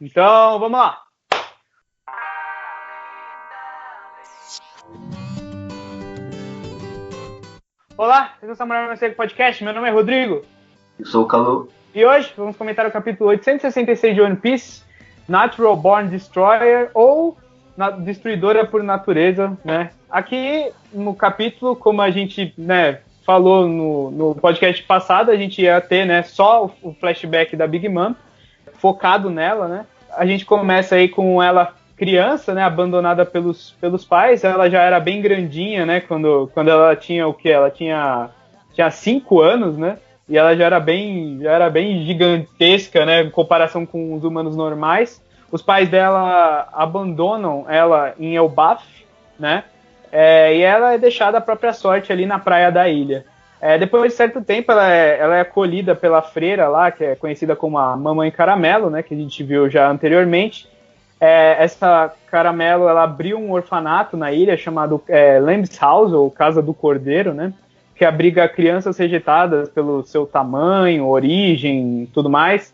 Então, vamos lá. Olá, esse é o Samurai Mansego Podcast. Meu nome é Rodrigo. Eu sou o Calu. E hoje vamos comentar o capítulo 866 de One Piece, Natural Born Destroyer, ou Destruidora por Natureza, né? Aqui no capítulo, como a gente, falou no podcast passado, a gente ia ter, só o flashback da Big Mom, focado nela, né? A gente começa aí com ela criança, né, abandonada pelos pais. Ela já era bem grandinha, né, quando ela tinha o quê? Ela tinha 5 anos, né? E ela já era bem gigantesca, né, em comparação com os humanos normais. Os pais dela abandonam ela em Elbaf, né? E ela é deixada à própria sorte ali na praia da ilha. Depois de certo tempo, ela é acolhida pela freira lá, que é conhecida como a Mamãe Caramelo, né, que a gente viu já anteriormente. Essa Caramelo, ela abriu um orfanato na ilha chamado Lamb's House, ou Casa do Cordeiro, né, que abriga crianças rejeitadas pelo seu tamanho, origem e tudo mais.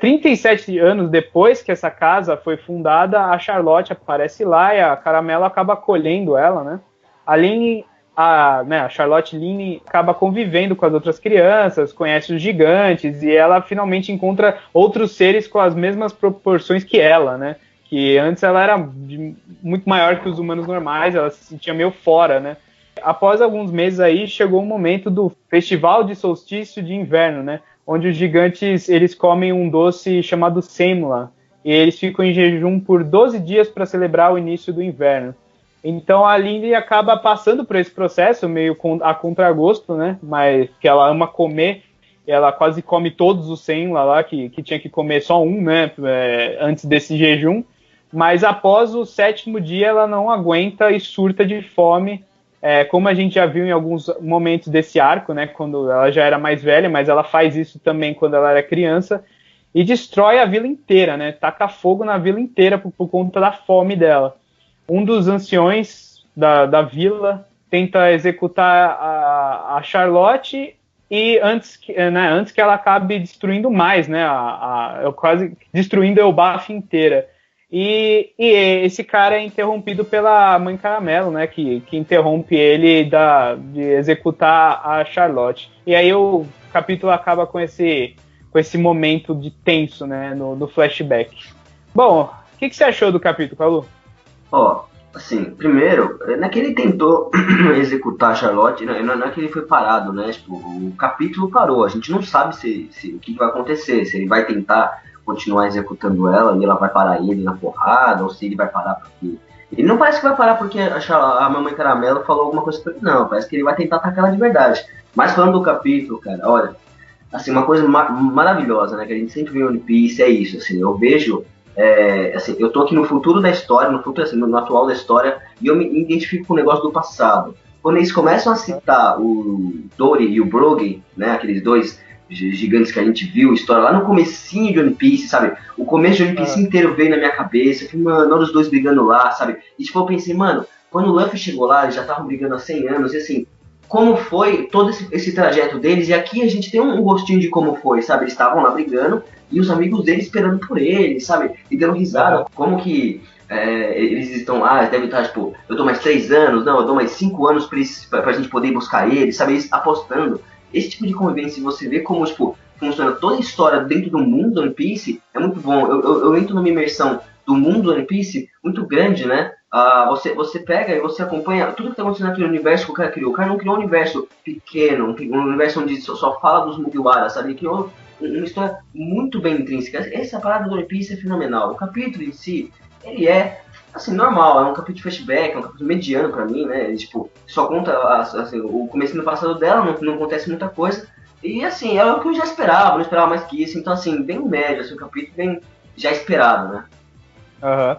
37 anos depois que essa casa foi fundada, a Charlotte aparece lá e a Caramelo acaba acolhendo ela, né. A Charlotte Linne acaba convivendo com as outras crianças, conhece os gigantes e ela finalmente encontra outros seres com as mesmas proporções que ela, né? Que antes ela era muito maior que os humanos normais, ela se sentia meio fora, né? Após alguns meses aí, chegou o momento do Festival de Solstício de Inverno, né? Onde os gigantes, eles comem um doce chamado Semla, e eles ficam em jejum por 12 dias para celebrar o início do inverno. Então a Lindy acaba passando por esse processo, meio a contragosto, né? Mas que ela ama comer, ela quase come todos os Semla lá, que tinha que comer só um, né? Antes desse jejum. Mas após o 7º dia, ela não aguenta e surta de fome, como a gente já viu em alguns momentos desse arco, né? Quando ela já era mais velha, mas ela faz isso também quando ela era criança, e destrói a vila inteira, né? Taca fogo na vila inteira por conta da fome dela. Um dos anciões da vila tenta executar a Charlotte e antes que ela acabe destruindo mais, né, quase destruindo a Elbaf inteira. E esse cara é interrompido pela Mãe Caramelo, né, que interrompe ele de executar a Charlotte. E aí o capítulo acaba com esse momento de tenso, né, no flashback. Bom, o que você achou do capítulo, Paulo? Assim, primeiro, não é que ele tentou executar a Charlotte, não é que ele foi parado, né? Tipo, o capítulo parou, a gente não sabe o que vai acontecer, se ele vai tentar continuar executando ela e ela vai parar ele na porrada, ou se ele vai parar porque... Ele não parece que vai parar porque a Mamãe Caramelo falou alguma coisa pra ele, não, parece que ele vai tentar atacar ela de verdade. Mas falando do capítulo, cara, olha, assim, uma coisa maravilhosa, né, que a gente sempre vê em One Piece é isso, assim, eu vejo... assim, eu tô aqui no futuro da história, no futuro, assim, no atual da história, e eu me identifico com o negócio do passado. Quando eles começam a citar o Dory e o Brogy, né, aqueles dois gigantes que a gente viu, história lá no comecinho de One Piece, sabe? O começo de One Piece inteiro veio na minha cabeça, eu falei, mano, olha os dois brigando lá, sabe? E tipo, eu pensei, mano, quando o Luffy chegou lá, eles já estavam brigando há 100 anos, e assim, como foi todo esse trajeto deles, e aqui a gente tem um gostinho de como foi, sabe? Eles estavam lá brigando, e os amigos deles esperando por eles, sabe? E dando risada. Como que eles estão lá, eles devem estar, tipo, eu dou mais 3 anos, não, eu dou mais 5 anos pra gente poder ir buscar eles, sabe? Eles apostando. Esse tipo de convivência, você vê como, tipo, funciona toda a história dentro do mundo do One Piece, é muito bom. Eu entro numa imersão do mundo do One Piece muito grande, né? Você pega e você acompanha tudo que está acontecendo naquele universo que o cara criou. O cara não criou um universo pequeno, um universo onde só fala dos Mugiwara, sabe? Ele criou uma história muito bem intrínseca. Essa parada do One Piece é fenomenal. O capítulo em si, ele é, assim, normal. É um capítulo de flashback, é um capítulo mediano pra mim, né? Ele, tipo, só conta assim, o começo do passado dela, não acontece muita coisa. E, assim, é o que eu já esperava, não esperava mais que isso. Então, assim, bem médio, assim, um capítulo bem já esperado, né? Aham.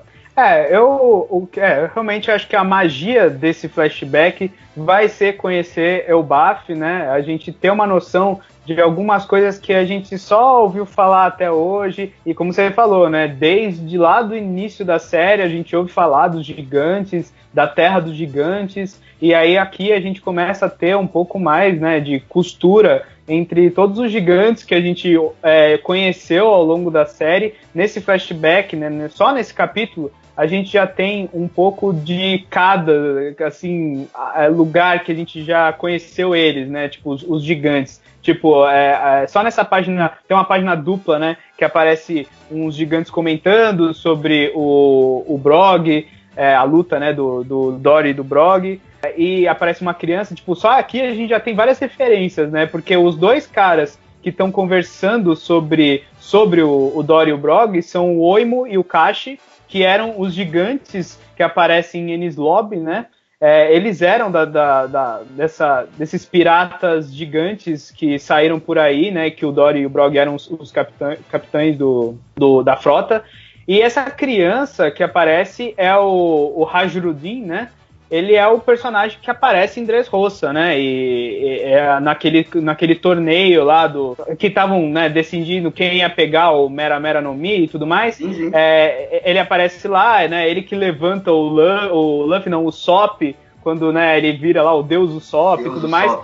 Eu realmente acho que a magia desse flashback vai ser conhecer Elbaf, né? A gente ter uma noção de algumas coisas que a gente só ouviu falar até hoje, e como você falou, né? Desde lá do início da série a gente ouve falar dos gigantes, da Terra dos Gigantes, e aí aqui a gente começa a ter um pouco mais, né, de costura entre todos os gigantes que a gente conheceu ao longo da série. Nesse flashback, né, só nesse capítulo, a gente já tem um pouco de cada, assim, lugar que a gente já conheceu eles, né? Tipo, os gigantes. Tipo, só nessa página, tem uma página dupla, né? Que aparece uns gigantes comentando sobre o Brog, a luta, né? Do Dory e do Brog. E aparece uma criança, tipo, só aqui a gente já tem várias referências, né? Porque os dois caras que estão conversando sobre o Dory e o Brog são o Oimo e o Kashi, que eram os gigantes que aparecem em Enies Lobby, né? Eles eram desses piratas gigantes que saíram por aí, né? Que o Dory e o Brog eram os capitães da frota. E essa criança que aparece é o Hajrudin, né? Ele é o personagem que aparece em Dressrosa, né? E naquele torneio lá que estavam, né, decidindo quem ia pegar o Mera Mera no Mi e tudo mais. Sim. Ele aparece lá, né? Ele que levanta o Luffy, não, o Sop, quando, né, ele vira lá o Deus Usopp e tudo mais.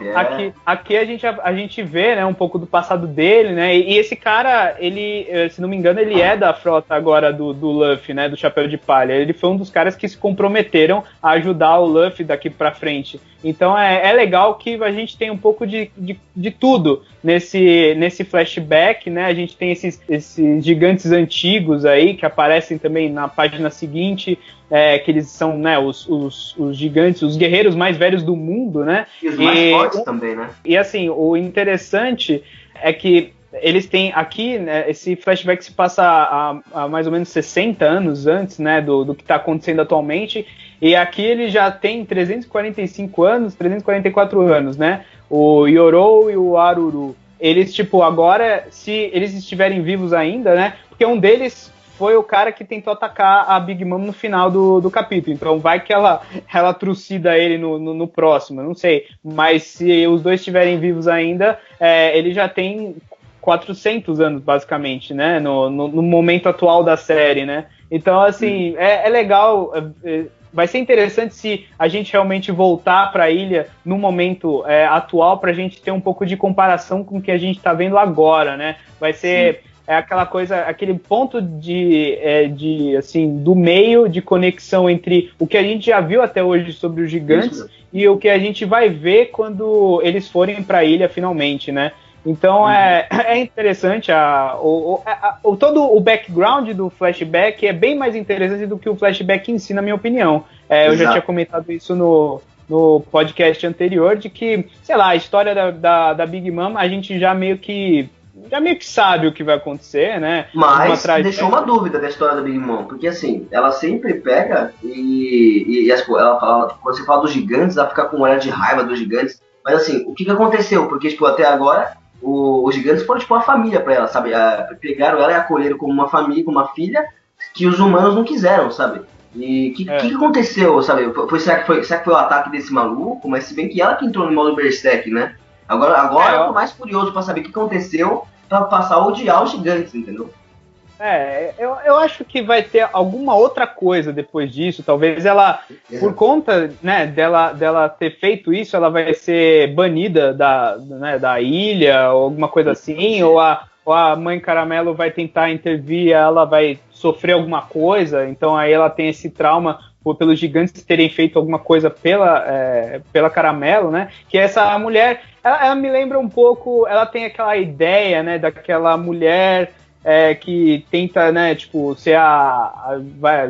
Aqui a gente vê, né, um pouco do passado dele, né? E esse cara, ele, se não me engano, ele é da frota agora do Luffy, né? Do Chapéu de Palha. Ele foi um dos caras que se comprometeram a ajudar o Luffy daqui pra frente. Então é legal que a gente tem um pouco de tudo nesse flashback, né? A gente tem esses gigantes antigos aí que aparecem também na página seguinte. Que eles são, né, os gigantes, os guerreiros mais velhos do mundo, né? E os mais fortes também, né? E assim, o interessante é que eles têm aqui, né, esse flashback se passa há mais ou menos 60 anos antes, né, do que está acontecendo atualmente, e aqui ele já tem 345 anos, 344 anos, né? O Yorou e o Aruru. Eles, tipo, agora, se eles estiverem vivos ainda, né? Porque um deles foi o cara que tentou atacar a Big Mom no final do capítulo. Então vai que ela trucida ele no próximo, não sei. Mas se os dois estiverem vivos ainda, ele já tem 400 anos, basicamente, né? No momento atual da série, né? Então, assim, é legal. Vai ser interessante se a gente realmente voltar para a ilha no momento atual, para a gente ter um pouco de comparação com o que a gente está vendo agora, né? Vai ser... Sim. Aquela coisa, aquele ponto assim, do meio de conexão entre o que a gente já viu até hoje sobre os gigantes e o que a gente vai ver quando eles forem para a ilha finalmente, né? Então é interessante, todo o background do flashback é bem mais interessante do que o flashback em si, na minha opinião. Eu já tinha comentado isso no podcast anterior, de que, sei lá, a história da Big Mom, a gente já meio que sabe o que vai acontecer, né? Mas deixou uma dúvida da história da Big Mom, porque assim, ela sempre pega e ela fala, quando você fala dos gigantes, ela fica com um olhar de raiva dos gigantes, mas assim, o que aconteceu? Porque, tipo, até agora, os gigantes foram, tipo, uma família pra ela, sabe? Pegaram ela e acolheram como uma família, como uma filha, que os humanos não quiseram, sabe? E o que aconteceu, sabe? Será que foi o ataque desse maluco? Mas se bem que ela que entrou no modo Berserk, né? Agora eu tô mais curioso pra saber o que aconteceu pra passar a odiar os gigantes, entendeu? Eu acho que vai ter alguma outra coisa depois disso. Talvez ela, por conta, né, dela ter feito isso, ela vai ser banida da ilha, ou alguma coisa assim, ou a Mãe Caramelo vai tentar intervir, ela vai sofrer alguma coisa, então aí ela tem esse trauma pelos gigantes terem feito alguma coisa pela Caramelo, né? Que essa mulher, ela me lembra um pouco, ela tem aquela ideia, né, daquela mulher que tenta, né, tipo, ser a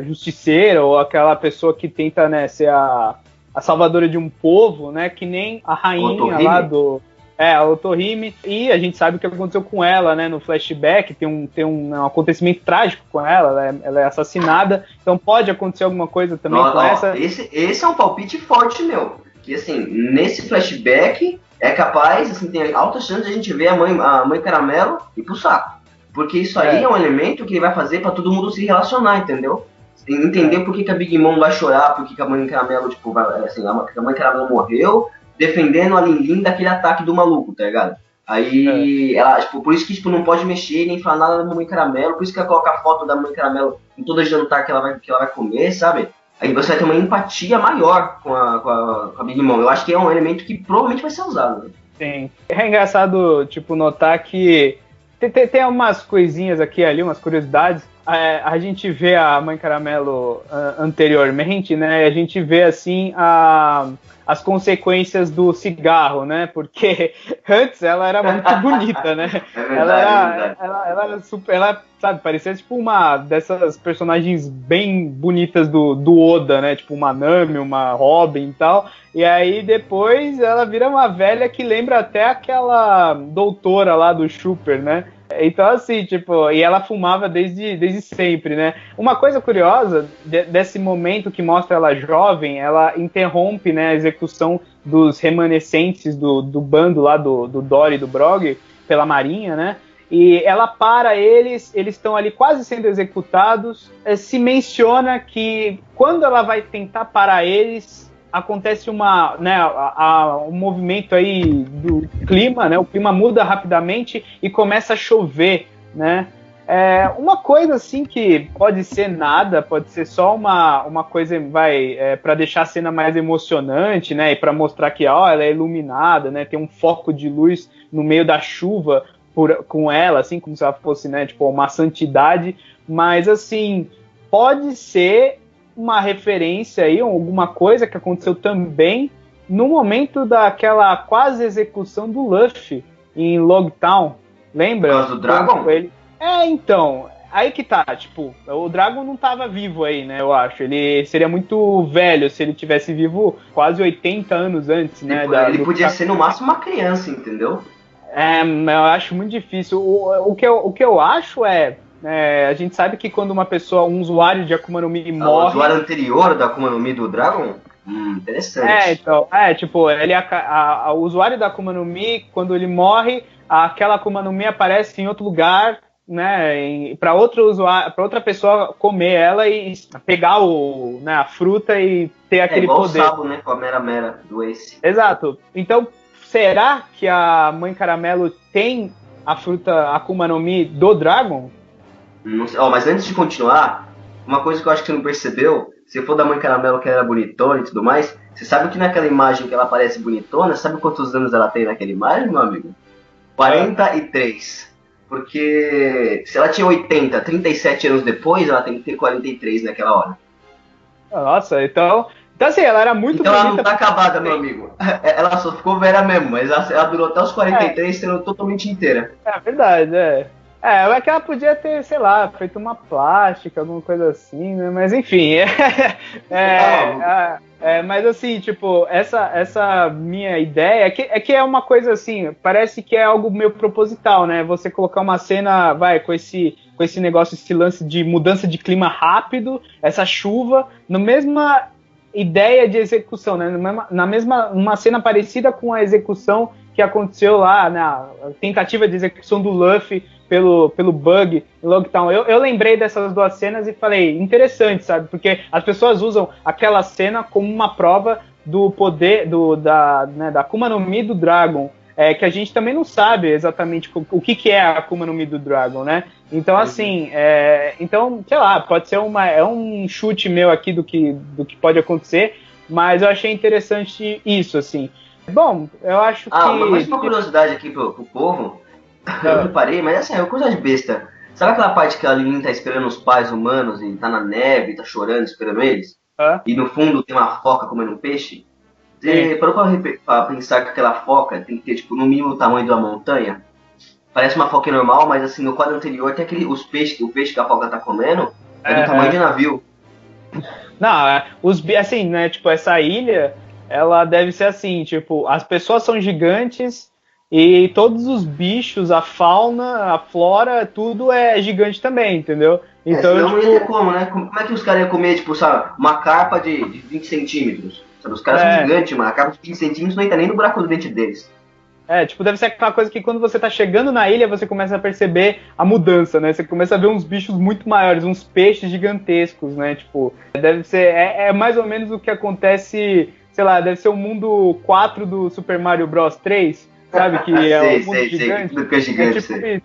justiceira, ou aquela pessoa que tenta, né, ser a salvadora de um povo, né, que nem a rainha lá do... a Otohime, e a gente sabe o que aconteceu com ela, né, no flashback, tem um acontecimento trágico com ela é assassinada, então pode acontecer alguma coisa também com essa... Esse é um palpite forte, meu, que assim, nesse flashback é capaz, assim, tem alta chance de a gente ver a mãe Caramelo ir pro saco, porque isso aí é um elemento que ele vai fazer pra todo mundo se relacionar, entendeu? Entender por que a Big Mom vai chorar, por que a Mãe Caramelo, tipo, assim, a Mãe Caramelo morreu, defendendo a Lin daquele ataque do maluco, tá ligado? Aí, ela, tipo, por isso que, tipo, não pode mexer nem falar nada da Mãe Caramelo, por isso que ela coloca a foto da Mãe Caramelo em todo jantar que ela vai comer, sabe? Aí você vai ter uma empatia maior com a Big Mom. Eu acho que é um elemento que provavelmente vai ser usado, né? Sim. É engraçado, tipo, notar que tem umas coisinhas aqui e ali, umas curiosidades. A gente vê a Mãe Caramelo anteriormente, né? A gente vê, assim, as consequências do cigarro, né? Porque antes ela era muito bonita, né? É verdade. Ela era super... Ela, sabe, parecia tipo uma dessas personagens bem bonitas do Oda, né? Tipo uma Nami, uma Robin e tal. E aí depois ela vira uma velha que lembra até aquela doutora lá do Super, né? Então, assim, tipo, e ela fumava desde sempre, né? Uma coisa curiosa desse momento que mostra ela jovem, ela interrompe, né, a execução dos remanescentes do bando lá do Dory e do Brog pela Marinha, né? E ela para eles estão ali quase sendo executados. Se menciona que quando ela vai tentar parar eles, acontece um movimento aí do clima, né? O clima muda rapidamente e começa a chover, né? Uma coisa assim que pode ser nada, pode ser só uma coisa para deixar a cena mais emocionante, né? E para mostrar que ela é iluminada, né? Tem um foco de luz no meio da chuva com ela, assim, como se ela fosse, né? Tipo, uma santidade. Mas assim, pode ser uma referência aí, alguma coisa que aconteceu também no momento daquela quase execução do Luffy em Logtown, lembra? Por causa do Dragon? Então, aí que tá, tipo, o Dragon não tava vivo aí, né, eu acho, ele seria muito velho se ele tivesse vivo quase 80 anos antes, né? Ele podia ser no máximo uma criança, entendeu? Eu acho muito difícil. O que eu acho a gente sabe que quando um usuário de Akuma no Mi morre... O usuário anterior da Akuma no Mi do Dragon? Interessante. Então, tipo, o usuário da Akuma no Mi, quando ele morre, aquela Akuma no Mi aparece em outro lugar, né, para outra pessoa comer ela e pegar a fruta e ter aquele igual poder. O Sabo, né, com a Mera Mera do Ace. Exato. Então, será que a Mãe Caramelo tem a fruta Akuma no Mi do Dragon? Não sei. Mas antes de continuar, uma coisa que eu acho que você não percebeu, se for da Mãe Caramelo que era bonitona e tudo mais, você sabe que naquela imagem que ela parece bonitona, sabe quantos anos ela tem naquela imagem, meu amigo? 43. Porque se ela tinha 80, 37 anos depois, ela tem que ter 43 naquela hora. Nossa, então assim, ela era muito bonita. Então ela não tá acabada, meu amigo. Ela só ficou velha mesmo, mas ela durou até os 43 sendo totalmente inteira. É verdade, é que ela podia ter, sei lá, feito uma plástica, alguma coisa assim, né? Mas enfim, mas assim, tipo, essa minha ideia é que é uma coisa assim, parece que é algo meio proposital, né? Você colocar uma cena, com esse negócio, esse lance de mudança de clima rápido, essa chuva, na mesma ideia de execução, né? Uma cena parecida com a execução que aconteceu lá na tentativa de execução do Luffy pelo Bug em Logtown. Eu lembrei dessas duas cenas e falei, interessante, sabe? Porque as pessoas usam aquela cena como uma prova do poder da Akuma no Mi do Dragon, que a gente também não sabe exatamente o que é a Akuma no Mi do Dragon, né? Então, assim, então, sei lá, pode ser um chute meu aqui do que pode acontecer, mas eu achei interessante isso, assim. Bom, eu acho que... Mais uma curiosidade aqui pro povo, eu reparei, mas assim, é uma coisa de besta. Sabe aquela parte que a Lin tá esperando os pais humanos e tá na neve, tá chorando, esperando eles? E no fundo tem uma foca comendo um peixe? Você parou pra pensar que aquela foca tem que ter, tipo, no mínimo o tamanho de uma montanha? Parece uma foca normal, mas assim, no quadro anterior tem o peixe que a foca tá comendo é do tamanho de navio. Não, assim, né, tipo, essa ilha, ela deve ser assim, tipo, as pessoas são gigantes e todos os bichos, a fauna, a flora, tudo é gigante também, entendeu? Então, senão não ia ter como, né? Como é que os caras iam comer, tipo, sabe, uma carpa de 20 centímetros? Sabe, os caras são gigantes, uma carpa de 20 centímetros não entra nem no buraco do dente deles. Tipo, deve ser aquela coisa que quando você tá chegando na ilha, você começa a perceber a mudança, né? Você começa a ver uns bichos muito maiores, uns peixes gigantescos, né? Tipo, deve ser... mais ou menos o que acontece, sei lá, deve ser o mundo 4 do Super Mario Bros 3, sabe? Que é um mundo gigante. Tudo que é gigante,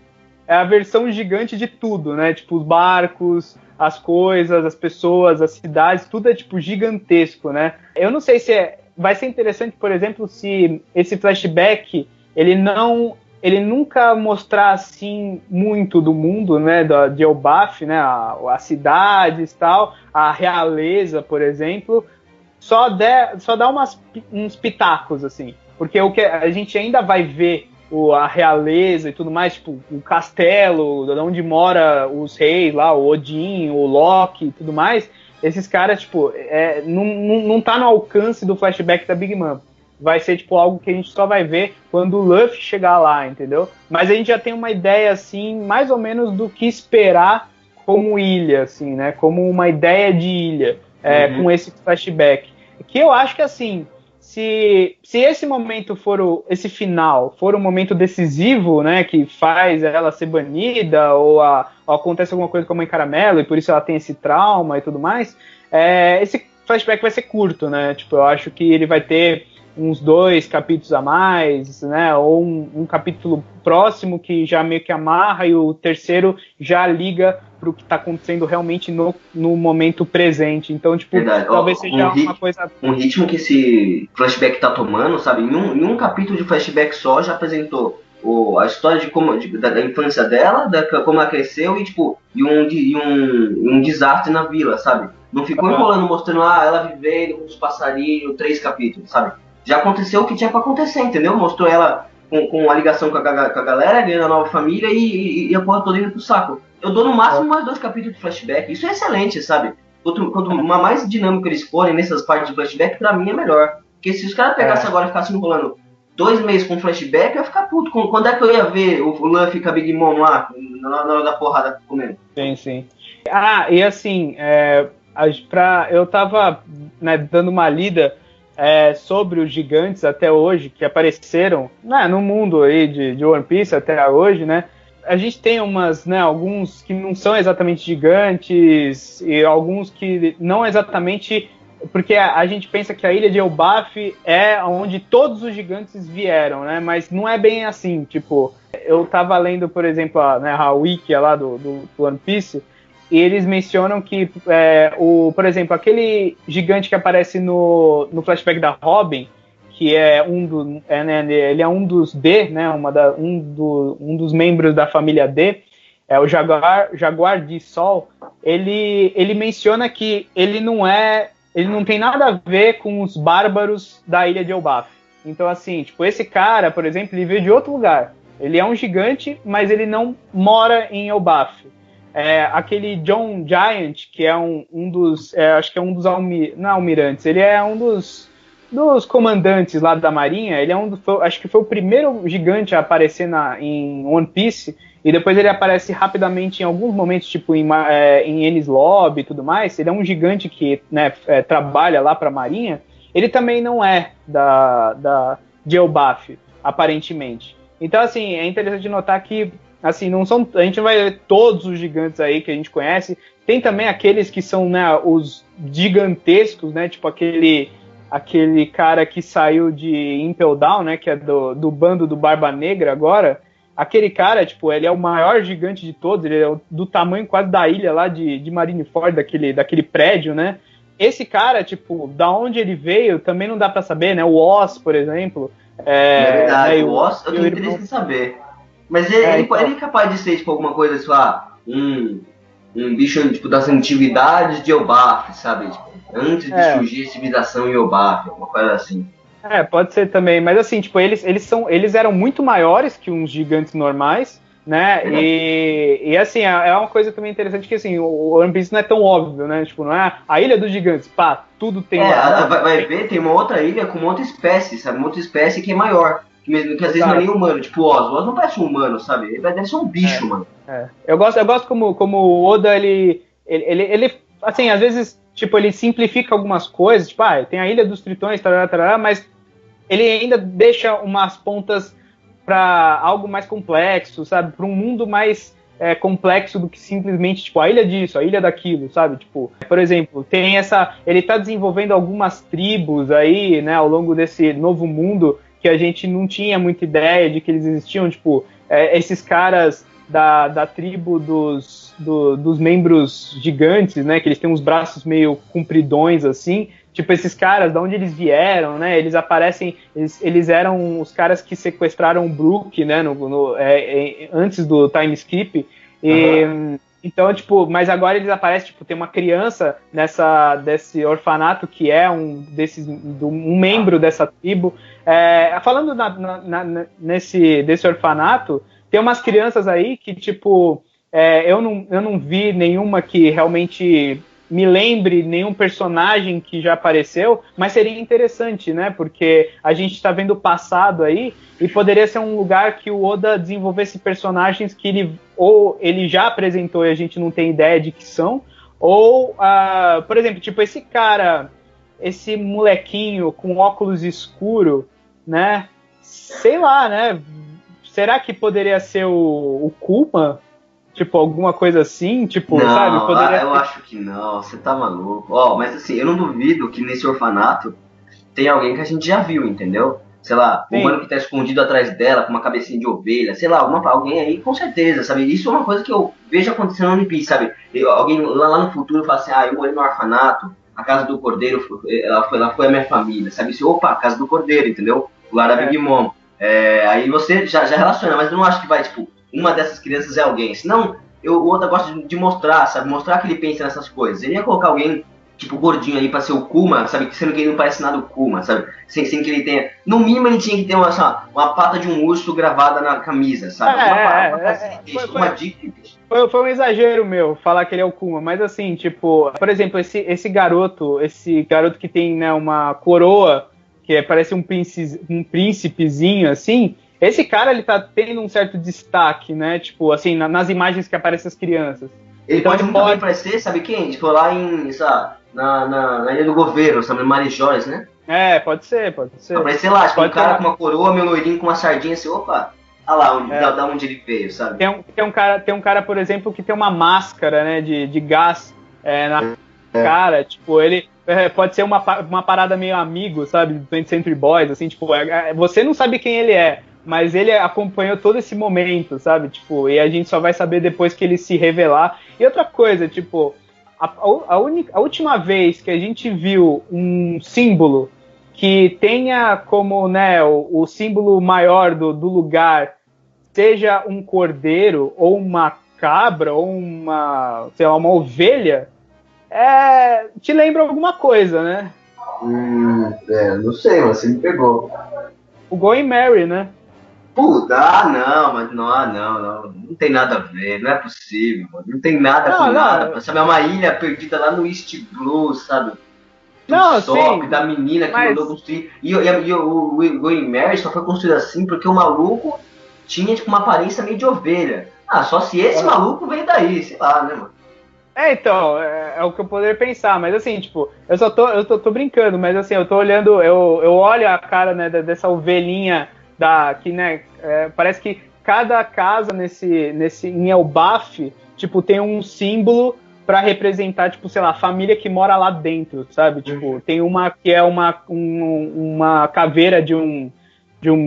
é a versão gigante de tudo, né? Tipo, os barcos, as coisas, as pessoas, as cidades, tudo é, tipo, gigantesco, né? Eu não sei se vai ser interessante, por exemplo, se esse flashback ele nunca mostrar assim muito do mundo, né, de Elbaf, né, a cidades e tal, a realeza, por exemplo, só dá uns pitacos, assim, porque o que a gente ainda vai ver a realeza e tudo mais, tipo, o castelo, onde mora os reis lá, o Odin, o Loki e tudo mais, esses caras, tipo, não tá no alcance do flashback da Big Mom. Vai ser, tipo, algo que a gente só vai ver quando o Luffy chegar lá, entendeu? Mas a gente já tem uma ideia, assim, mais ou menos do que esperar como ilha, assim, né? Como uma ideia de ilha, com esse flashback. Que eu acho que, assim, se esse momento esse final for um momento decisivo, né? Que faz ela ser banida, ou acontece alguma coisa com a Mãe Caramelo, e por isso ela tem esse trauma e tudo mais, esse flashback vai ser curto, né? Tipo, eu acho que ele vai ter uns 2 capítulos a mais, né? Ou um capítulo próximo que já meio que amarra e o terceiro já liga pro que tá acontecendo realmente no momento presente. Então, tipo, Verdade. talvez seja uma coisa... Um ritmo que esse flashback tá tomando, sabe? Em um capítulo de flashback só já apresentou a história da infância dela, como ela cresceu e um desastre na vila, sabe? Não ficou enrolando, mostrando ela vivendo com os passarinhos, 3 capítulos, sabe? Já aconteceu o que tinha pra acontecer, entendeu? Mostrou ela com a ligação com a galera, ganhando a nova família e a porra toda indo pro saco. Eu dou no máximo mais 2 capítulos de flashback. Isso é excelente, sabe? Quanto mais dinâmico eles forem nessas partes de flashback, pra mim é melhor. Porque se os caras pegassem agora e ficassem enrolando 2 meses com flashback, eu ia ficar puto. Quando é que eu ia ver o Luffy com a Big Mom lá, na hora da porrada comendo? Sim. E assim, eu tava, né, dando uma lida sobre os gigantes até hoje, que apareceram, né, no mundo aí de One Piece até hoje, né? A gente tem alguns que não são exatamente gigantes e alguns que não exatamente, porque a gente pensa que a ilha de Elbaf é onde todos os gigantes vieram, né? Mas não é bem assim, tipo, eu tava lendo, por exemplo, a wiki lá do One Piece, e eles mencionam que, por exemplo, aquele gigante que aparece no flashback da Robin, que é ele é um dos D, né, um dos membros da família D, é o Jaguar de Sol. Ele menciona que ele não tem nada a ver com os bárbaros da ilha de Elbaf. Então, assim, tipo, esse cara, por exemplo, ele veio de outro lugar. Ele é um gigante, mas ele não mora em Elbaf. Aquele John Giant, que é um dos... acho que é um dos não almirantes, ele é um dos comandantes lá da marinha. Ele acho que foi o primeiro gigante a aparecer em One Piece, e depois ele aparece rapidamente em alguns momentos, tipo em Enies Lobby e tudo mais. Ele é um gigante que, né, trabalha lá para a marinha. Ele também não é de Elbaf, aparentemente. Então, assim, é interessante notar que, assim, a gente não vai ver todos os gigantes aí que a gente conhece. Tem também aqueles que são, né, os gigantescos, né, tipo aquele cara que saiu de Impel Down, né, que é do bando do Barba Negra agora. Aquele cara, tipo, ele é o maior gigante de todos, ele é do tamanho quase da ilha lá de Marineford, daquele prédio, né. Esse cara, tipo, da onde ele veio, também não dá pra saber, né, o Oz, por exemplo. É verdade, o Oz eu tenho interesse em saber. Mas ele é capaz de ser, tipo, alguma coisa, sei lá, um bicho, tipo, das antiguidades de Elbaf, sabe? Tipo, antes de surgir a civilização em Elbaf, alguma coisa assim. Pode ser também. Mas assim, tipo, eles eram muito maiores que uns gigantes normais, né? E assim, é uma coisa também interessante que, assim, o One Piece não é tão óbvio, né? Tipo, não é a ilha dos gigantes, pá, tudo tem lá. Vai ver, tem uma outra ilha com uma outra espécie, sabe? Uma outra espécie que é maior. Que às vezes não é nem humano, tipo o Oz. O Oz não parece um humano, sabe? Ele deve ser um bicho, mano. Eu gosto como o Oda, ele, assim, às vezes, tipo, ele simplifica algumas coisas, tipo, tem a Ilha dos Tritões, tarará, mas ele ainda deixa umas pontas para algo mais complexo, sabe? Para um mundo mais complexo do que simplesmente, tipo, a ilha disso, a ilha daquilo, sabe? Tipo, por exemplo, ele tá desenvolvendo algumas tribos aí, né, ao longo desse novo mundo, que a gente não tinha muita ideia de que eles existiam, tipo, esses caras da tribo dos membros gigantes, né, que eles têm uns braços meio compridões, assim, tipo, esses caras, de onde eles vieram, né? Eles aparecem, eles eram os caras que sequestraram o Brook, né? Antes do time skip. Então, tipo, mas agora eles aparecem, tipo, tem uma criança desse orfanato que é um membro dessa tribo. Falando desse orfanato, tem umas crianças aí que, tipo, eu não vi nenhuma que realmente me lembre nenhum personagem que já apareceu, mas seria interessante, né? Porque a gente está vendo o passado aí e poderia ser um lugar que o Oda desenvolvesse personagens que ele já apresentou e a gente não tem ideia de que são, ou, por exemplo, tipo esse cara, esse molequinho com óculos escuro, né? Sei lá, né? Será que poderia ser o Kuma? Tipo, alguma coisa assim, tipo, não, sabe? Poderia eu acho que não, você tá maluco. Mas assim, eu não duvido que nesse orfanato tem alguém que a gente já viu, entendeu? Sei lá, o mano que tá escondido atrás dela com uma cabecinha de ovelha, sei lá, alguém aí com certeza, sabe? Isso é uma coisa que eu vejo acontecendo no One Piece, sabe? Alguém lá no futuro fala assim, eu morei no orfanato, a casa do Cordeiro, ela foi a minha família, sabe? Isso, opa, casa do Cordeiro, entendeu? O da Big Mom. Aí você já relaciona, mas eu não acho que vai, tipo, uma dessas crianças é alguém. Senão, o Oda gosta de mostrar, sabe? Mostrar que ele pensa nessas coisas. Ele ia colocar alguém, tipo, gordinho ali pra ser o Kuma, sabe? Sendo que ele não parece nada o Kuma, sabe? Sem que ele tenha... No mínimo, ele tinha que ter uma pata de um urso gravada na camisa, sabe? Uma dica. Foi um exagero meu falar que ele é o Kuma, mas assim, tipo... Por exemplo, esse garoto que tem, né, uma coroa, que parece um príncipezinho, assim... Esse cara, ele tá tendo um certo destaque, né? Tipo, assim, nas imagens que aparecem as crianças. Ele então, pode muito bem parecer, sabe quem? Tipo, lá em, sabe, na Ilha do Governo, sabe, Marijóis, né? Pode ser. Aparecer lá, tipo, um cara com uma coroa, meu loirinho com uma sardinha, assim, opa, olha lá da onde ele veio, sabe? Tem um cara, por exemplo, que tem uma máscara, né, de gás na cara, tipo, ele... pode ser uma parada meio amigo, sabe, do 20th Century Boys, assim, tipo, você não sabe quem ele é, mas ele acompanhou todo esse momento, sabe? Tipo, e a gente só vai saber depois que ele se revelar. E outra coisa, tipo, a última vez que a gente viu um símbolo que tenha como, né, o símbolo maior do lugar, seja um cordeiro, ou uma cabra, ou uma ovelha, te lembra alguma coisa, né? Não sei, mas você me pegou. O Going Merry, né? Puta, não tem nada a ver, não é possível, mano. Não tem nada com nada, sabe, é uma ilha perdida lá no East Blue, sabe? Sim, da menina que mandou construir, e o Going Mary só foi construído assim porque o maluco tinha, tipo, uma aparência meio de ovelha. Só se esse maluco veio daí, sei lá, né, mano? Então, é o que eu poderia pensar, mas assim, tipo, eu tô brincando, mas assim, eu tô olhando, eu olho a cara, né, dessa ovelhinha que, né, parece que cada casa em Elbaf, tipo, tem um símbolo pra representar, tipo, sei lá, a família que mora lá dentro, sabe? Tipo, tem uma que é uma caveira de um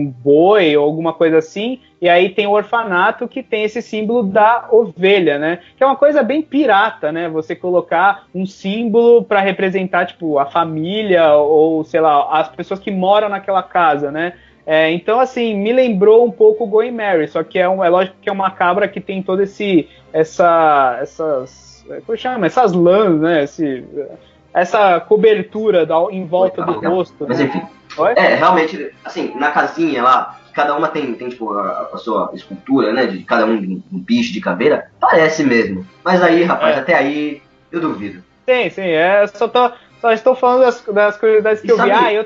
boi ou alguma coisa assim, e aí tem o orfanato que tem esse símbolo da ovelha, né? Que é uma coisa bem pirata, né? Você colocar um símbolo para representar, tipo, a família ou, sei lá, as pessoas que moram naquela casa, né? Então, assim, me lembrou um pouco o Going Merry, só que é lógico que é uma cabra que tem todo essas lãs, né? Essa cobertura em volta do rosto. Mas enfim, realmente, assim, na casinha lá, cada uma tem tipo, a sua escultura, né? De cada um bicho de caveira, parece mesmo. Mas aí, rapaz, até aí, eu duvido. Sim, só estou falando das curiosidades que eu vi. E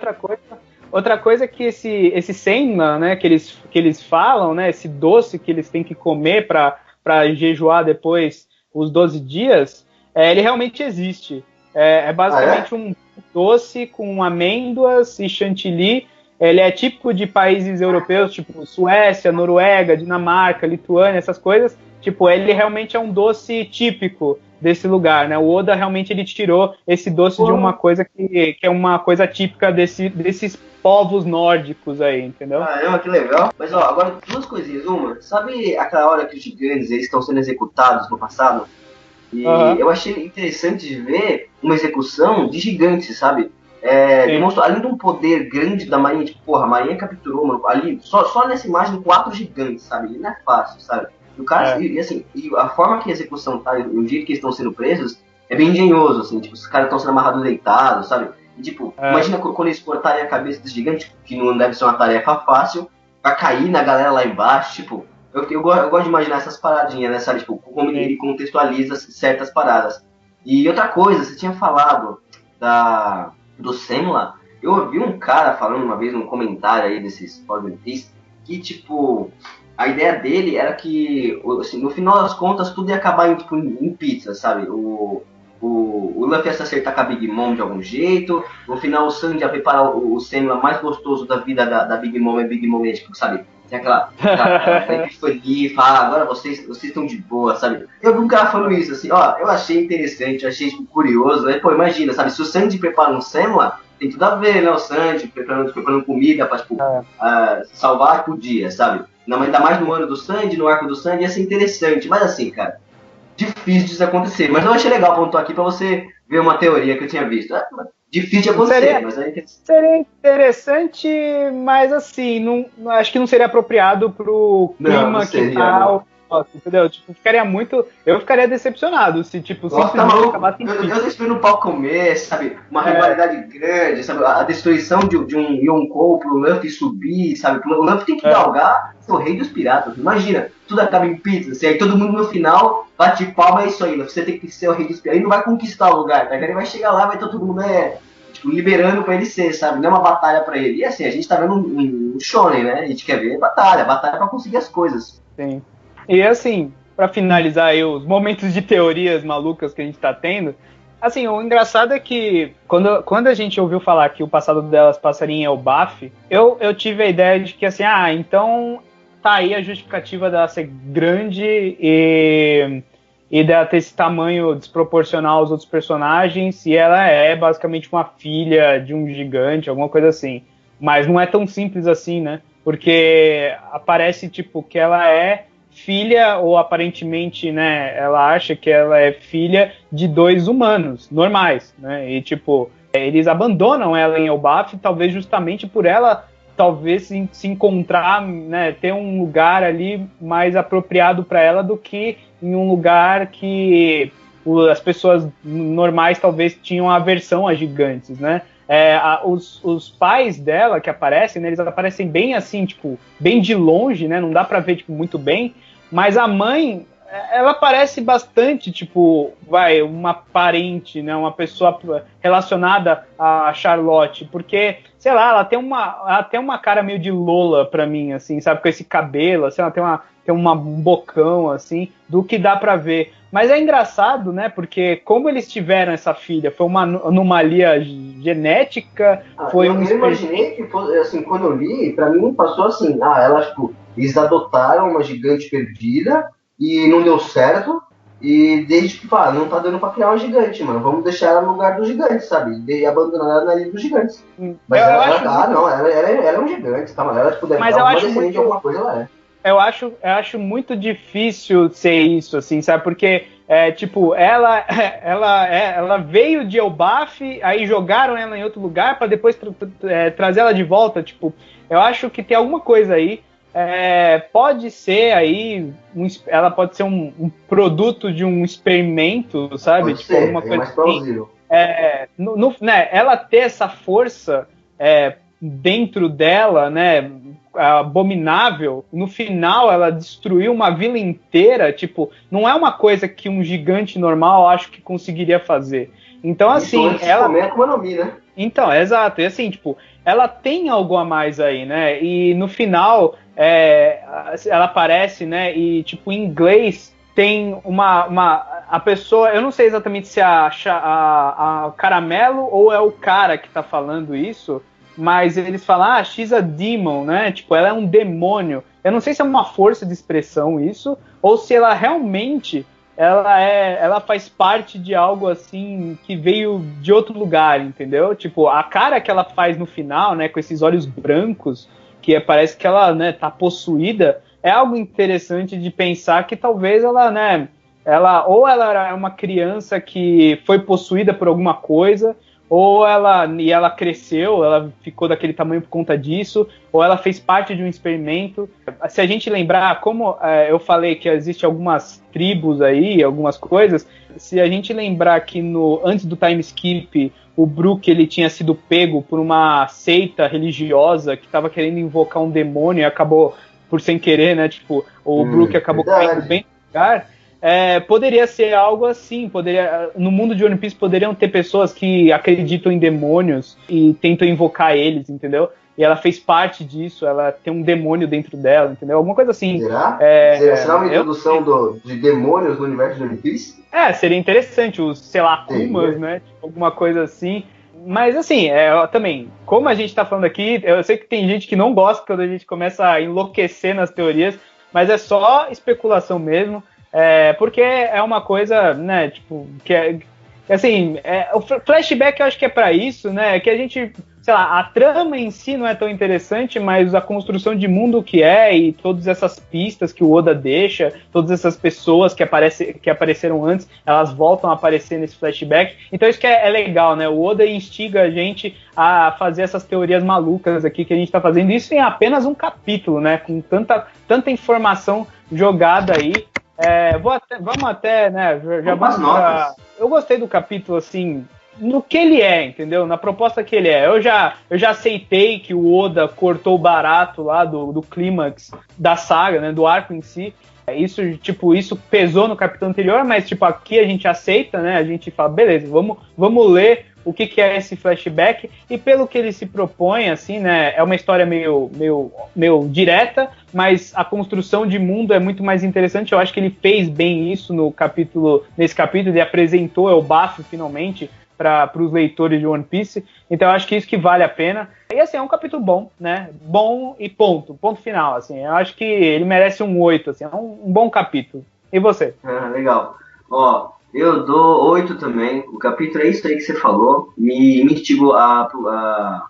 outra coisa é que esse senna, né, que eles falam, né, esse doce que eles têm que comer para jejuar depois os 12 dias, ele realmente existe. É basicamente um doce com amêndoas e chantilly. Ele é típico de países europeus, tipo Suécia, Noruega, Dinamarca, Lituânia, essas coisas. Tipo, ele realmente é um doce típico desse lugar, né? O Oda realmente ele tirou esse doce de uma coisa que é uma coisa típica desses povos nórdicos aí, entendeu? Que legal. Mas ó, agora duas coisinhas. Uma, sabe aquela hora que os gigantes eles estão sendo executados no passado? E eu achei interessante de ver uma execução de gigantes, sabe? demonstrou, além de um poder grande da Marinha, tipo, porra, a Marinha capturou, mano, ali, só nessa imagem, 4 gigantes, sabe? E não é fácil, sabe? E o cara, e a forma que a execução tá, e o jeito que eles estão sendo presos, é bem engenhoso, assim, tipo, os caras estão sendo amarrados deitados, sabe? E, tipo, imagina quando eles cortarem a cabeça dos gigantes, que não deve ser uma tarefa fácil, pra cair na galera lá embaixo, tipo, eu gosto de imaginar essas paradinhas, né, sabe? Tipo, como ele contextualiza certas paradas. E outra coisa, você tinha falado do Semla, eu ouvi um cara falando uma vez num comentário aí desses One que, tipo, a ideia dele era que, assim, no final das contas, tudo ia acabar em pizza, sabe? O Luffy ia se acertar com a Big Mom de algum jeito, no final o Sanji ia preparar o Semla mais gostoso da vida da Big Mom, e Big Mom, tipo, sabe? Tem aquela epifania, fala, agora vocês estão de boa, sabe? Eu vi um cara falando isso, assim, ó, eu achei interessante, eu achei tipo, curioso, né? Pô, imagina, sabe? Se o Sanji prepara um Semla, tem tudo a ver, né? O Sanji preparando comida pra, tipo, salvar por dia, sabe? Não, ainda mais no ano do Sanji, no arco do Sanji, ia ser interessante. Mas assim, cara, difícil disso acontecer. Mas eu achei legal pontuar aqui pra você ver uma teoria que eu tinha visto. Difícil de acontecer, mas é interessante. Seria interessante, mas assim, não, acho que não seria apropriado pro clima que tá. Entendeu? Tipo, eu ficaria decepcionado se, tipo, simplesmente acabasse em eu deixei no pau comer, sabe? Uma rivalidade grande, sabe? A destruição de um Yonkou pro Luffy subir, sabe? O Luffy tem que galgar ser o rei dos piratas. Imagina, tudo acaba em pizza, assim, aí todo mundo no final bate palma, é isso aí, Luffy, você tem que ser o rei dos piratas. Ele não vai conquistar o lugar, tá? Ele vai chegar lá, vai todo mundo, tipo, liberando pra ele ser, sabe? Não é uma batalha pra ele. E assim, a gente tá vendo um shonen, né? A gente quer ver batalha pra conseguir as coisas. Sim. E assim, pra finalizar aí os momentos de teorias malucas que a gente tá tendo, assim, o engraçado é que quando a gente ouviu falar que o passado delas passaria em Elbaf, eu tive a ideia de que assim, então tá aí a justificativa dela ser grande e dela ter esse tamanho desproporcional aos outros personagens, e ela é basicamente uma filha de um gigante, alguma coisa assim. Mas não é tão simples assim, né? Porque aparece, tipo, que ela é filha, ou aparentemente, né, ela acha que ela é filha de 2 humanos normais, né? E, tipo, eles abandonam ela em Elbaf, talvez justamente por ela talvez se encontrar, né, ter um lugar ali mais apropriado para ela do que em um lugar que as pessoas normais talvez tinham aversão a gigantes, né? Os pais dela que aparecem, né, eles aparecem bem assim, tipo, bem de longe, né? Não dá pra ver, tipo, muito bem. Mas a mãe, ela parece bastante, tipo, uma parente, né? Uma pessoa relacionada a Charlotte. Porque, sei lá, ela tem uma cara meio de Lola pra mim, assim, sabe? Com esse cabelo, assim, ela tem um bocão, assim, do que dá pra ver. Mas é engraçado, né? Porque como eles tiveram essa filha, foi uma anomalia genética, foi eu imaginei que fosse, assim, quando eu li, pra mim passou assim, ela, tipo, eles adotaram uma gigante perdida e não deu certo, e desde que, não tá dando pra criar uma gigante, mano, vamos deixar ela no lugar dos gigantes, sabe? E abandonar ela na ilha dos gigantes. Mas ela é um gigante, tá, mano? Ela, tipo, deve dar uma descendente de alguma coisa, ela é. Eu acho muito difícil ser isso, assim, sabe? Porque, tipo, ela veio de Elbaf, aí jogaram ela em outro lugar para depois trazer ela de volta. Tipo, eu acho que tem alguma coisa aí. Pode ser aí, ela pode ser um produto de um experimento, sabe? Pode ser, alguma coisa mais plausível. Né, ela ter essa força dentro dela, né? Abominável, no final ela destruiu uma vila inteira, tipo, não é uma coisa que um gigante normal acho que conseguiria fazer. Então, assim, ela... né? Então, exato, e assim, tipo, ela tem algo a mais aí, né, e no final ela aparece, né, e tipo, em inglês tem a pessoa, eu não sei exatamente se é a Caramelo ou é o cara que tá falando isso, mas eles falam, she's a demon, né? Tipo, ela é um demônio. Eu não sei se é uma força de expressão isso, ou se ela realmente ela faz parte de algo assim que veio de outro lugar, entendeu? Tipo, a cara que ela faz no final, né, com esses olhos brancos, que parece que ela, né, tá possuída, é algo interessante de pensar que talvez ela, né, ela era uma criança que foi possuída por alguma coisa, ou ela cresceu, ela ficou daquele tamanho por conta disso, ou ela fez parte de um experimento. Se a gente lembrar, como eu falei que existe algumas tribos aí, algumas coisas, se a gente lembrar que antes do time skip, o Brook ele tinha sido pego por uma seita religiosa que estava querendo invocar um demônio e acabou por sem querer, né? Tipo, o Brook acabou caindo bem no lugar. Poderia ser algo assim, no mundo de One Piece poderiam ter pessoas que acreditam em demônios e tentam invocar eles, entendeu? E ela fez parte disso, ela tem um demônio dentro dela, entendeu? Alguma coisa assim. Será? Será uma introdução de demônios no universo de One Piece? Seria interessante, os, sei lá, Kumas, né? Tipo, alguma coisa assim. Mas assim, também, como a gente tá falando aqui, eu sei que tem gente que não gosta quando a gente começa a enlouquecer nas teorias, mas é só especulação mesmo. Porque é uma coisa, né, tipo, assim, o flashback eu acho que é pra isso, né, que a gente, sei lá, a trama em si não é tão interessante, mas a construção de mundo que e todas essas pistas que o Oda deixa, todas essas pessoas que apareceram antes, elas voltam a aparecer nesse flashback, então isso que é legal, né, o Oda instiga a gente a fazer essas teorias malucas aqui que a gente tá fazendo, isso em apenas um capítulo, né, com tanta informação jogada aí. Vamos até, né? Já vamos pra... Eu gostei do capítulo, assim, no que ele entendeu? Na proposta que ele é. Eu já aceitei que o Oda cortou o barato lá do clímax da saga, né? Do arco em si. Isso pesou no capítulo anterior, mas, tipo, aqui a gente aceita, né? A gente fala, beleza, vamos ler o que é esse flashback, e pelo que ele se propõe, assim, né, é uma história meio direta, mas a construção de mundo é muito mais interessante. Eu acho que ele fez bem isso nesse capítulo, ele apresentou Elbaf finalmente para os leitores de One Piece, então eu acho que isso que vale a pena. E assim, é um capítulo bom, né, bom e ponto final, assim, eu acho que ele merece um 8, assim, é um bom capítulo. E você? Legal. Eu dou 8 também. O capítulo é isso aí que você falou. Me instigou a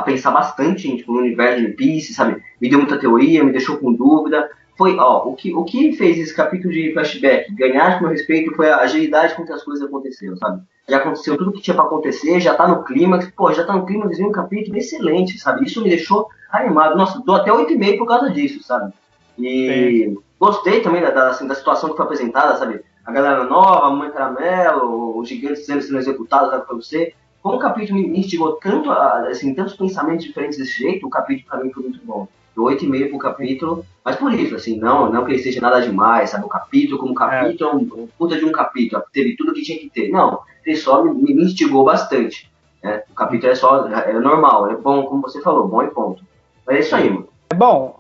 pensar bastante tipo, no universo de One Piece, sabe? Me deu muita teoria, me deixou com dúvida. O que fez esse capítulo de flashback ganhar com meu respeito foi a agilidade com que as coisas aconteceram, sabe? Já aconteceu tudo o que tinha pra acontecer, já tá no clímax. Já tá no clímax e um capítulo excelente, sabe? Isso me deixou animado. Nossa, dou até 8,5 por causa disso, sabe? E gostei também da situação que foi apresentada, sabe? A galera nova, a Mãe Caramelo, os gigantes sendo executados, sabe, pra você. Como o capítulo me instigou tantos pensamentos diferentes desse jeito, o capítulo pra mim foi muito bom. Dou 8,5 pro capítulo, mas por isso, assim, não que ele seja nada demais, sabe? O capítulo como capítulo é um puta de um capítulo, teve tudo que tinha que ter. Não, ele só me instigou bastante. Né? O capítulo é normal, é bom, como você falou, bom e ponto. Mas é isso aí, mano. Bom,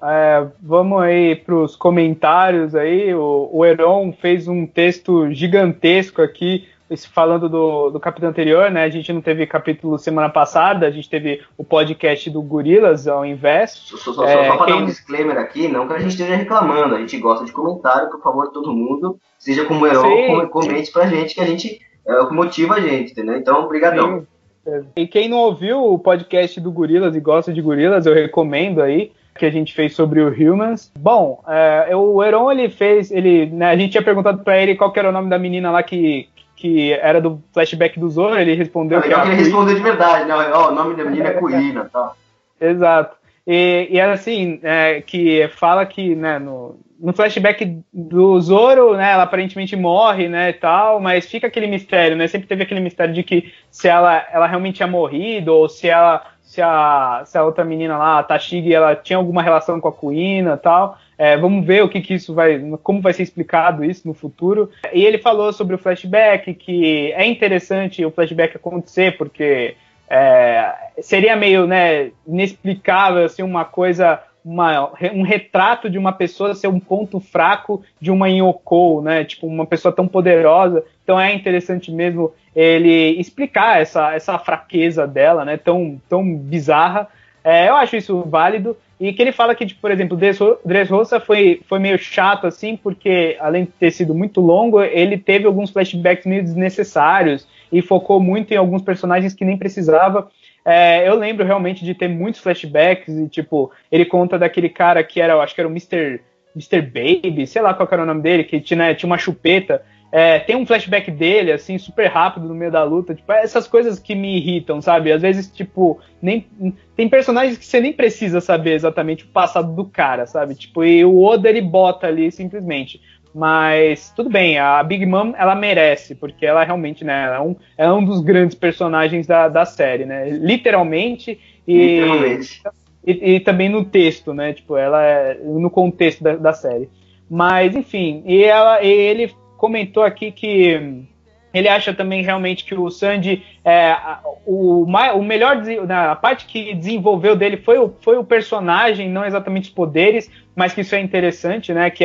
vamos aí para os comentários aí. O Heron fez um texto gigantesco aqui, falando do capítulo anterior, né? A gente não teve capítulo semana passada, a gente teve o podcast do Gorilas ao invés. Só para dar um disclaimer aqui, não que a gente esteja reclamando, a gente gosta de comentário, por favor, todo mundo, seja como o Heron, comente pra gente, que a gente é o que motiva a gente, entendeu? Então, brigadão. E quem não ouviu o podcast do Gorilas e gosta de Gorilas, eu recomendo aí, que a gente fez sobre o Humans. Bom, o Heron, né, a gente tinha perguntado pra ele qual que era o nome da menina lá que era do flashback do Zoro, ele respondeu que ele respondeu de verdade, né? O nome da menina é Kuina, tá? Exato. E assim, que fala que, né, no flashback do Zoro, né, ela aparentemente morre, né, e tal, mas fica aquele mistério, né, sempre teve aquele mistério de que se ela realmente tinha morrido, ou se a outra menina lá, a Tashigi, ela tinha alguma relação com a Kuina e tal. Vamos ver como vai ser explicado isso no futuro. E ele falou sobre o flashback, que é interessante o flashback acontecer, porque seria meio, né, inexplicável, assim, uma coisa, um retrato de uma pessoa ser um ponto fraco de uma Yonkou, né, tipo, uma pessoa tão poderosa. Então é interessante mesmo ele explicar essa fraqueza dela, né, tão bizarra. Eu acho isso válido. E que ele fala que, tipo, por exemplo, Dressrosa foi meio chato, assim, porque, além de ter sido muito longo, ele teve alguns flashbacks meio desnecessários e focou muito em alguns personagens que nem precisava. Eu lembro realmente de ter muitos flashbacks e, tipo, ele conta daquele cara que acho que era o Mr. Baby, sei lá qual era o nome dele, que tinha uma chupeta, tem um flashback dele, assim, super rápido no meio da luta. Tipo, essas coisas que me irritam, sabe? Às vezes, tipo, tem personagens que você nem precisa saber exatamente o passado do cara, sabe? Tipo, e o Oda, ele bota ali, simplesmente. Mas, tudo bem, a Big Mom, ela merece, porque ela realmente, né, é um dos grandes personagens da série, né? Literalmente. E também no texto, né? Tipo, ela é no contexto da série. Mas, enfim, e ele comentou aqui que ele acha também realmente que o Sanji o melhor, a parte que desenvolveu dele foi o personagem, não exatamente os poderes, mas que isso é interessante, né? Que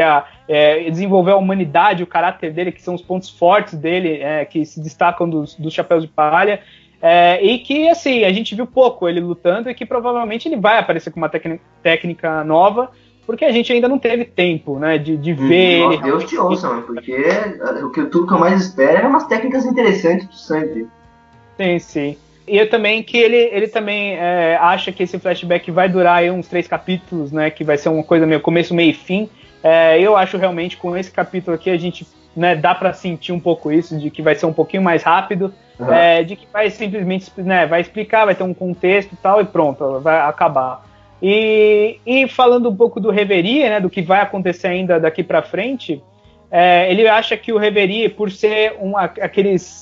desenvolver a humanidade, o caráter dele, que são os pontos fortes dele, que se destacam dos Chapéus de Palha. E que, assim, a gente viu pouco ele lutando e que provavelmente ele vai aparecer com uma técnica nova, porque a gente ainda não teve tempo, né, de ver ele. Deus te ouça, mano, porque tudo que eu mais espero é umas técnicas interessantes do Sanji. Sim. E eu também que ele também acha que esse flashback vai durar aí uns 3 capítulos, né, que vai ser uma coisa meio começo, meio e fim. Eu acho realmente com esse capítulo aqui a gente, né, dá pra sentir um pouco isso, de que vai ser um pouquinho mais rápido, de que vai simplesmente, né, vai explicar, vai ter um contexto e tal, e pronto, vai acabar. E falando um pouco do Reverie, né, do que vai acontecer ainda daqui pra frente, ele acha que o Reverie, por ser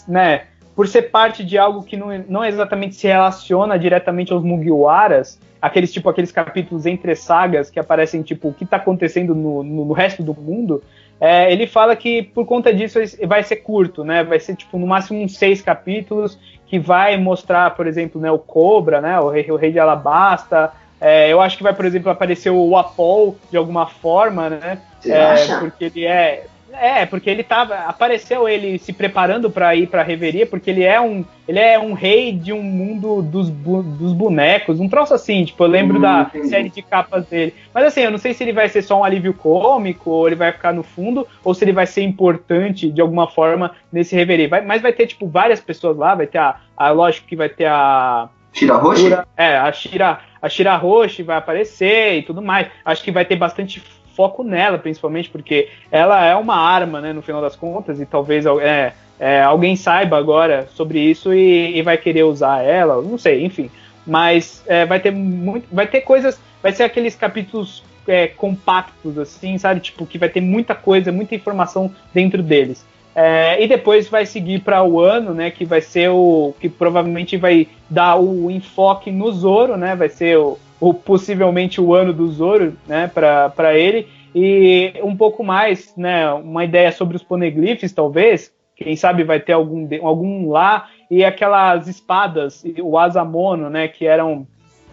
né, por ser parte de algo que não exatamente se relaciona diretamente aos Mugiwaras, aqueles capítulos entre sagas que aparecem, tipo, o que está acontecendo no resto do mundo, ele fala que por conta disso vai ser curto, né? Vai ser, tipo, no máximo uns 6 capítulos, que vai mostrar, por exemplo, né, o Cobra, né, o rei de Alabasta. Eu acho que vai, por exemplo, aparecer o Apol de alguma forma, né? Você acha? Porque ele porque ele apareceu ele se preparando para ir para Reverie, porque ele é um rei de um mundo dos bonecos, um troço assim, tipo, eu lembro da série de capas dele. Mas assim, eu não sei se ele vai ser só um alívio cômico, ou ele vai ficar no fundo, ou se ele vai ser importante de alguma forma nesse Reverie. Mas vai ter, tipo, várias pessoas lá, vai ter lógico que vai ter a Shirahoshi? A Shirahoshi vai aparecer e tudo mais. Acho que vai ter bastante foco nela, principalmente porque ela é uma arma, né, no final das contas, e talvez alguém saiba agora sobre isso e vai querer usar ela, não sei, enfim. Mas vai ter coisas, vai ser aqueles capítulos compactos, assim, sabe? Tipo, que vai ter muita coisa, muita informação dentro deles. E depois vai seguir para o Wano, né, que vai ser que provavelmente vai dar o enfoque no Zoro, né, vai ser possivelmente o ano do Zoro, né, para ele, e um pouco mais, né, uma ideia sobre os poneglyphs, talvez, quem sabe vai ter algum lá, e aquelas espadas, o Asamono, né, que eram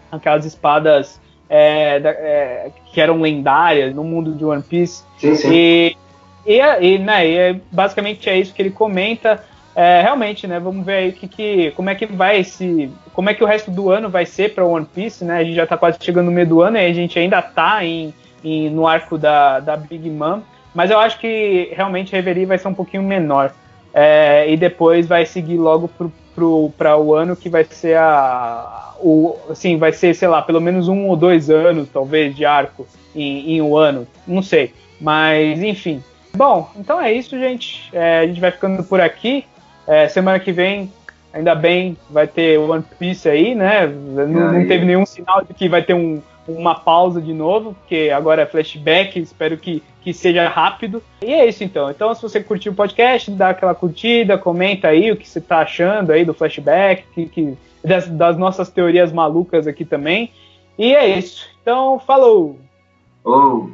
aquelas espadas que eram lendárias no mundo de One Piece. Sim. E basicamente é isso que ele comenta. Realmente, né? Vamos ver aí como é que o resto do ano vai ser para One Piece, né? A gente já tá quase chegando no meio do ano e a gente ainda tá no arco da Big Mom, mas eu acho que realmente Reverie vai ser um pouquinho menor. E depois vai seguir logo para o ano que vai ser assim, vai ser, sei lá, pelo menos 1 ou 2 anos, talvez, de arco em um ano, não sei. Mas, enfim. Bom, então é isso, gente. A gente vai ficando por aqui. Semana que vem, ainda bem, vai ter One Piece aí, né? Não teve nenhum sinal de que vai ter uma pausa de novo, porque agora é flashback, espero que seja rápido. E é isso, então. Então, se você curtiu o podcast, dá aquela curtida, comenta aí o que você tá achando aí do flashback, das nossas teorias malucas aqui também. E é isso. Então, falou! Oh.